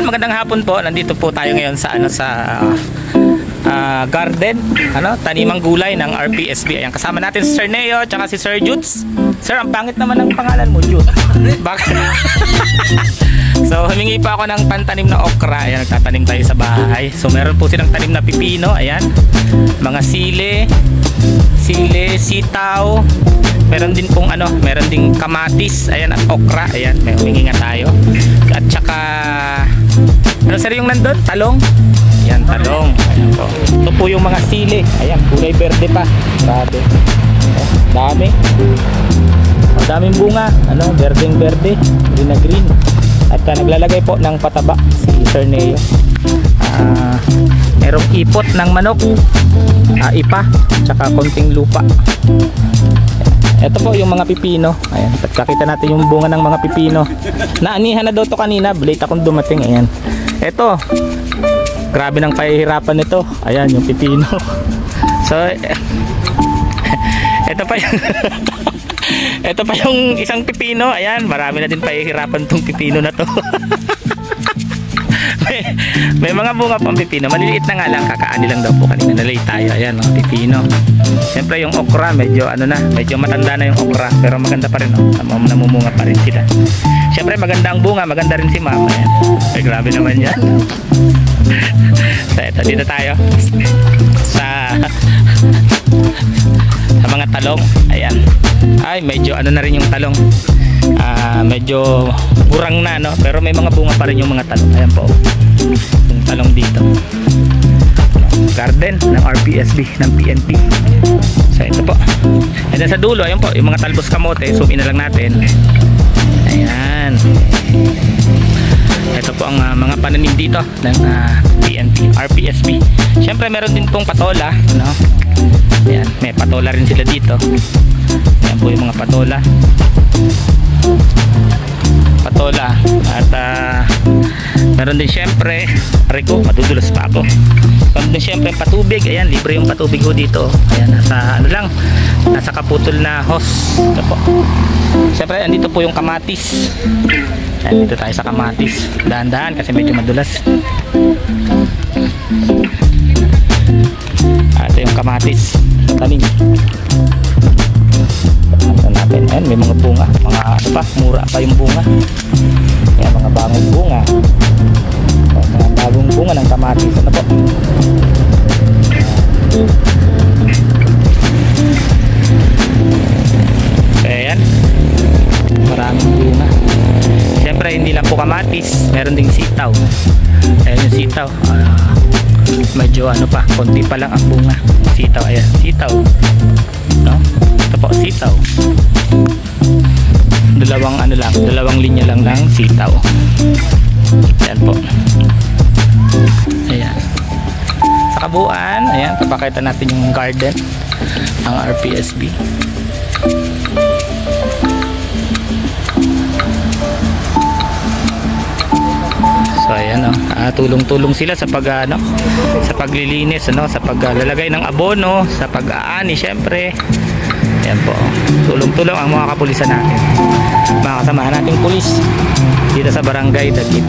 magandang hapon po. Nandito po tayo ngayon sa garden, tanimang gulay ng RPSB. Ayan, kasama natin si Sir Neo at si Sir Judes. Sir, ang pangit naman ng pangalan mo, Jude. Bakit? So, humingi pa ako ng pantanim na okra. Ayan, nagtatanim tayo sa bahay. So, meron po silang tanim na pipino. Ayan, mga sili, sitaw. Meron din pong meron ding kamatis. Ayan, at okra. Ayan, may humingi nga tayo. At saka, sir yung nandun? Talong. Ayan, talong. Ayan po. Ito po yung mga sili. Ayan, kulay berde pa. Grabe. Dami. Daming bunga. Berdeng berde. Green na green. At naglalagay po ng pataba si Sir Neo. Merong ipot ng manok. Ipa. Tsaka konting lupa. Ito po yung mga pipino. Ayan, kakita natin yung bunga ng mga pipino. Naanihan na daw to kanina, late akong dumating. Ayan. Ito. Grabe ng pahihirapan nito. Ayan, yung pipino. So, ito pa yung ito pa yung isang pipino. Ayan, marami na din pahihirapan tong pipino na to. may mga bunga pang pipino. Maliliit na nga lang, kakaani lang daw po kanina. Nalay tayo. Ayan, mga pipino. Siyempre yung okra, medyo medyo matanda na yung okra, pero maganda pa rin, namumunga pa rin sila. Siyempre maganda ang bunga, maganda rin si mama. Ayan. Ay, grabe naman yan. So, ito, dito tayo sa mga talong. Ayan. Ay, medyo na rin yung talong. Medyo burang na, pero may mga bunga pa rin yung mga talong. Ayan po yung talong dito. Garden ng RPSB, ng PNP. So ito po. And then sa dulo, ayun po, yung mga talbos kamote. Zoom in na lang natin. Ayan. Ito po ang mga pananim dito ng PNP, RPSB. Siyempre meron din pong patola, Ayan, may patola rin sila dito. Ayan po yung mga patola. At meron din syempre, Rico, madudulas pa ako. Meron din syempre patubig. Ayan, libre yung patubig ko dito. Ayan, nasa kaputol na hose. Ito po. Syempre, andito po yung kamatis. Ayan, dito tayo sa kamatis. Dahan-dahan kasi medyo madulas. Ito yung kamatis. Tanim. Natin. Ayan, may mga bunga, mura pa yung bunga. Ayan, mga bagong bunga. Mga bagong bunga ng kamatis. Ano po? Ayan, maraming bunga. Siyempre hindi lang po kamatis, meron ding sitaw. Ayan yung sitaw. Medyo konti pa lang ang bunga. Sitaw, ayan, sitaw. Ito po, sitaw. Dalawang linya lang ng sitaw. Ayan po. Ayan. Sa kabuuan, ayan, papakita natin yung garden ng RPSB. So ayan, tulong-tulong sila sa sa paglilinis, sa paglalagay ng abono, sa pag-aani syempre. Ayan po, tulong-tulong ang mga kapulisan natin, mga kasamahan nating pulis dito sa Barangay Dagit.